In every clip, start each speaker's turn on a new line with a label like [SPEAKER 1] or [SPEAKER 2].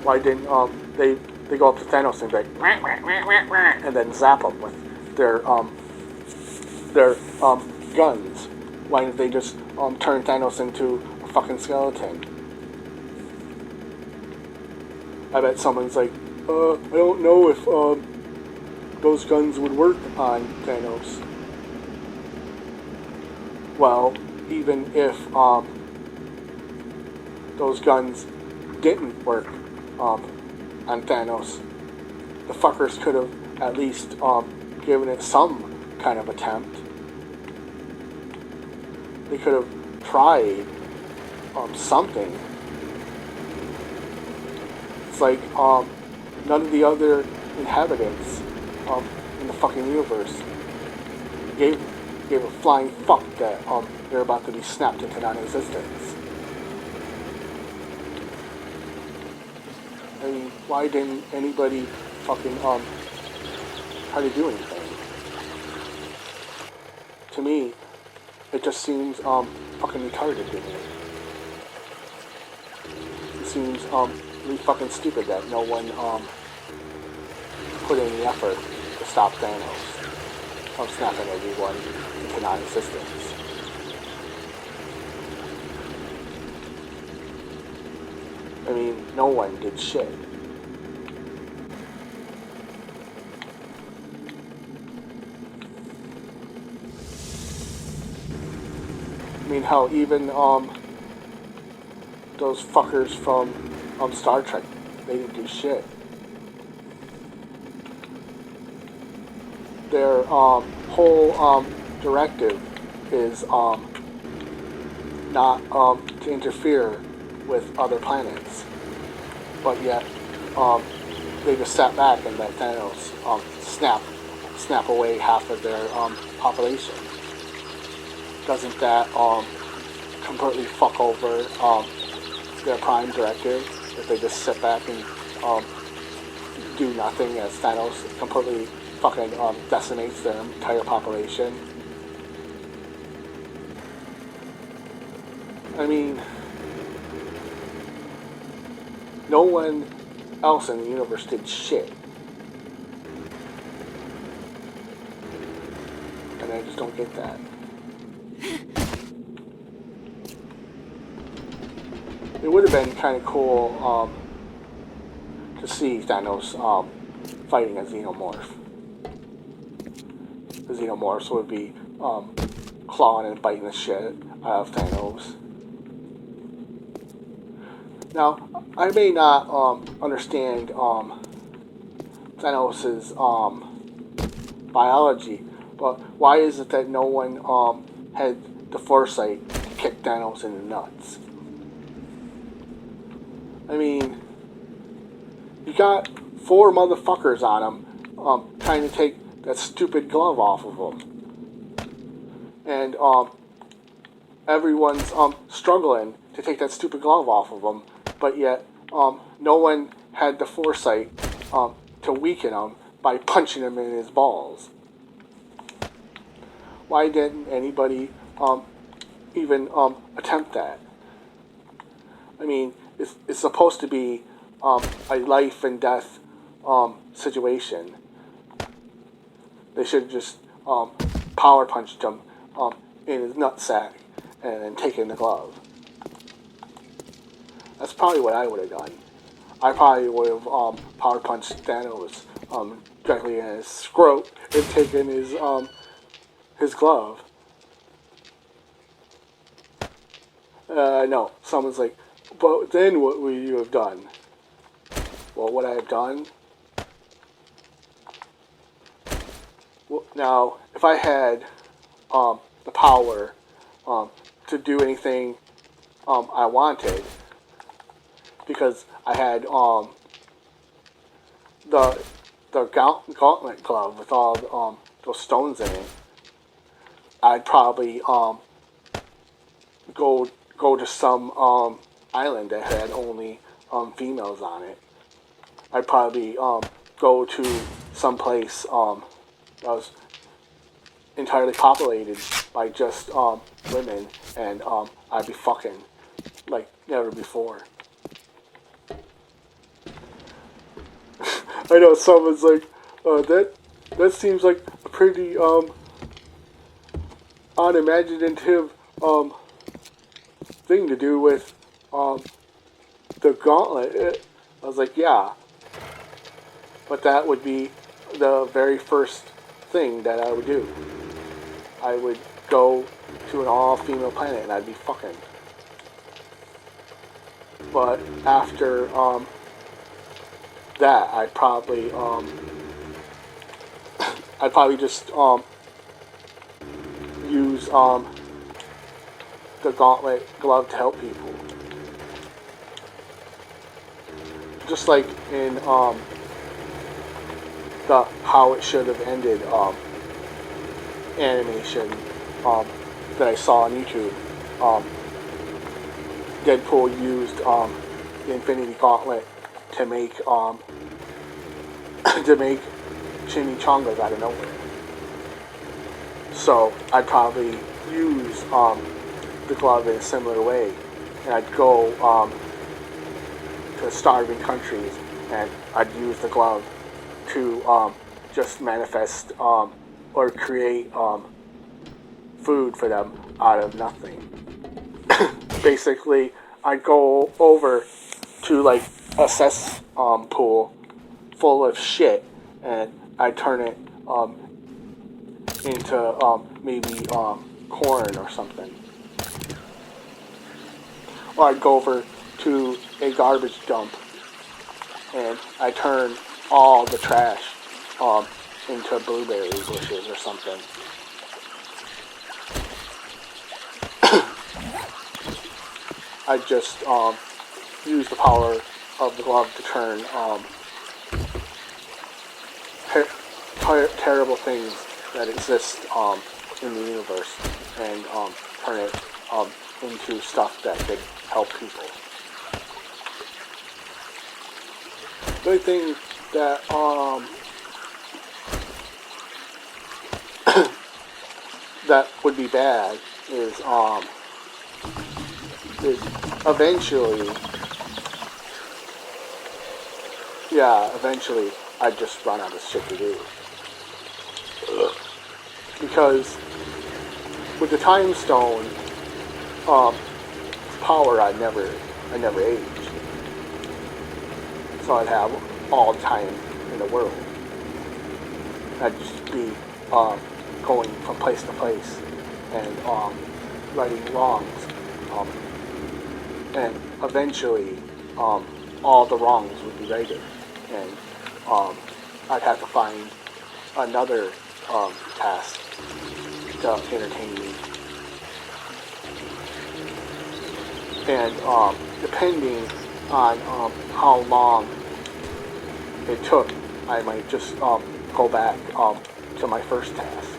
[SPEAKER 1] Why didn't they go up to Thanos and be like, wah, wah, wah, wah, wah, and then zap him with their guns? Why didn't they just turn Thanos into a fucking skeleton? I bet someone's like, I don't know if those guns would work on Thanos. Well, even if those guns didn't work on Thanos, the fuckers could have at least given it some kind of attempt. They could have tried something. It's like none of the other inhabitants in the fucking universe gave a flying fuck that they're about to be snapped into non-existence. I mean, why didn't anybody fucking try to do anything? To me, it just seems fucking retarded to me. It seems really fucking stupid that no one put in the effort to stop Thanos from snapping everyone into non-existence. I mean, no one did shit. I mean, hell, even those fuckers from Star Trek, they didn't do shit. Their whole directive is not to interfere with other planets, but yet they just sat back and let Thanos snap away half of their population. Doesn't that completely fuck over their prime directive if they just sit back and do nothing as Thanos completely fucking decimates their entire population? I mean, no one else in the universe did shit. And I just don't get that. It would have been kind of cool to see Thanos fighting a xenomorph. The xenomorphs would be clawing and biting the shit out of Thanos. Now, I may not understand Thanos' biology, but why is it that no one had the foresight to kick Thanos in the nuts? I mean, you got 4 motherfuckers on him trying to take that stupid glove off of him. And everyone's struggling to take that stupid glove off of him, but yet no one had the foresight to weaken him by punching him in his balls. Why didn't anybody even attempt that? I mean, it's supposed to be a life and death situation. They should have just power punched him in his nutsack and then taken the glove. That's probably what I would have done. I probably would have power punched Thanos directly in his scrot and taken his glove. No, someone's like, but then what would you have done? Well, what I have done? Well, now, if I had the power to do anything I wanted, because I had the gauntlet glove with all those stones in it, I'd probably go to some island that had only females on it. I'd probably go to some place that was entirely populated by just women, and I'd be fucking like never before. I know someone's like, that seems like a pretty unimaginative thing to do with the gauntlet. I was like, yeah, but that would be the very first thing that I would do. I would go to an all-female planet and I'd be fucking. But after that, I'd probably just use the gauntlet glove to help people. Just like in the How It Should Have Ended animation that I saw on YouTube. Deadpool used the Infinity Gauntlet to make chimichangas out of nowhere. So I'd probably use the glove in a similar way, and I'd go to starving countries, and I'd use the glove to just manifest or create food for them out of nothing. Basically, I'd go over to like a cesspool full of shit, and I'd turn it into maybe corn or something. Or I'd go over to a garbage dump, and I turn all the trash into blueberry bushes or something. I just use the power of the glove to turn terrible things that exist in the universe and turn it into stuff that could help people. The only thing that that would be bad is eventually I'd just run out of shit to do. Because with the time stone power, I never age. So I'd have all the time in the world. I'd just be going from place to place and righting wrongs. And eventually, all the wrongs would be righted, and I'd have to find another task to entertain me. And depending on how long it took, I might just go back to my first task.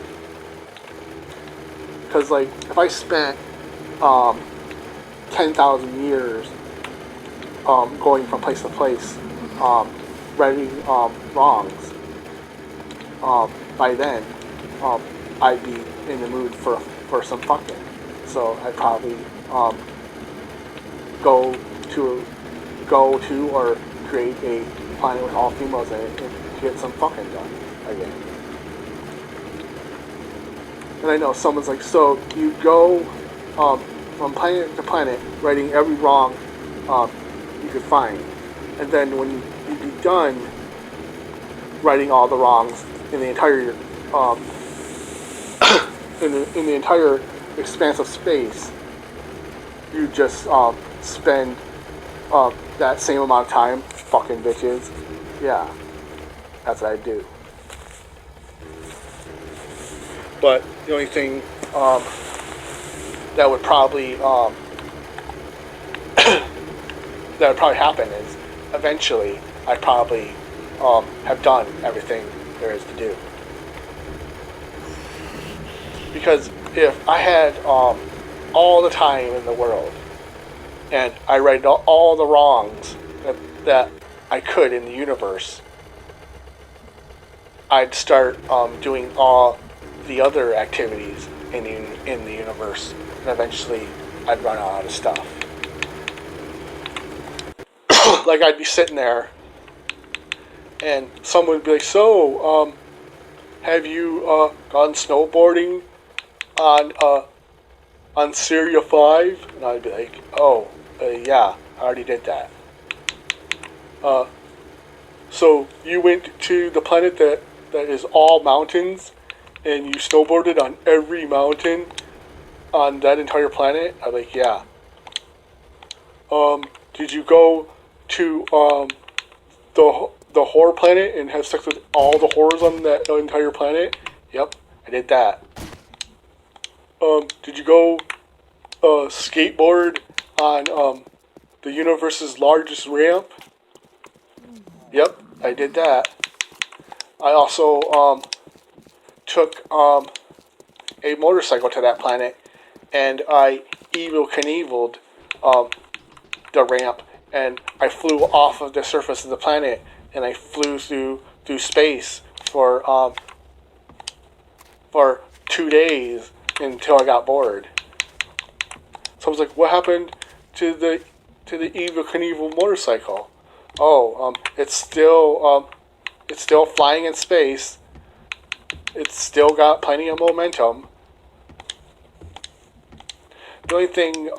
[SPEAKER 1] Because, like, if I spent 10,000 years going from place to place, righting wrongs, by then I'd be in the mood for some fucking. So I'd probably go to or create a planet with all females in it and get some fucking done again. And I know someone's like, so you go from planet to planet, righting every wrong you could find, and then when you'd be done righting all the wrongs in the entire in the entire expanse of space, you just spend that same amount of time fucking bitches. Yeah, that's what I do. But the only thing that would probably happen is eventually I'd probably have done everything there is to do. Because if I had all the time in the world and I righted all the wrongs that I could in the universe, I'd start doing all the other activities in the universe, and eventually I'd run out of stuff. Like, I'd be sitting there and someone would be like, "So, have you gone snowboarding on Syria 5?" And I'd be like, "Oh, yeah, I already did that." So you went to the planet that is all mountains, and you snowboarded on every mountain on that entire planet? I'm like, yeah. Did you go to the horror planet and have sex with all the horrors on that entire planet? Yep, I did that. Did you go skateboard on the universe's largest ramp? Yep, I did that. I also took a motorcycle to that planet, and I Evel Knieveled the ramp, and I flew off of the surface of the planet, and I flew through space for 2 days until I got bored. So I was like, "What happened to the Evel Knievel motorcycle?" Oh, it's still flying in space. It's still got plenty of momentum. The only thing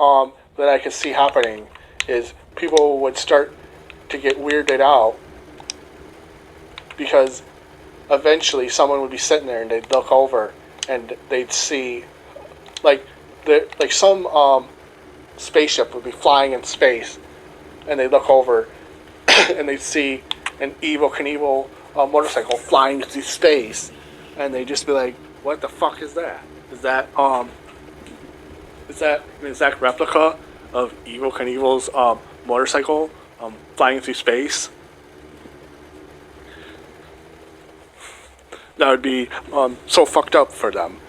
[SPEAKER 1] that I could see happening is people would start to get weirded out because eventually someone would be sitting there and they'd look over and they'd see like some spaceship would be flying in space, and they'd look over and they'd see an Evel Knievel motorcycle flying through space, and they'd just be like, "What the fuck is that? Is that an exact replica of Evel Knievel's motorcycle flying through space?" That would be so fucked up for them.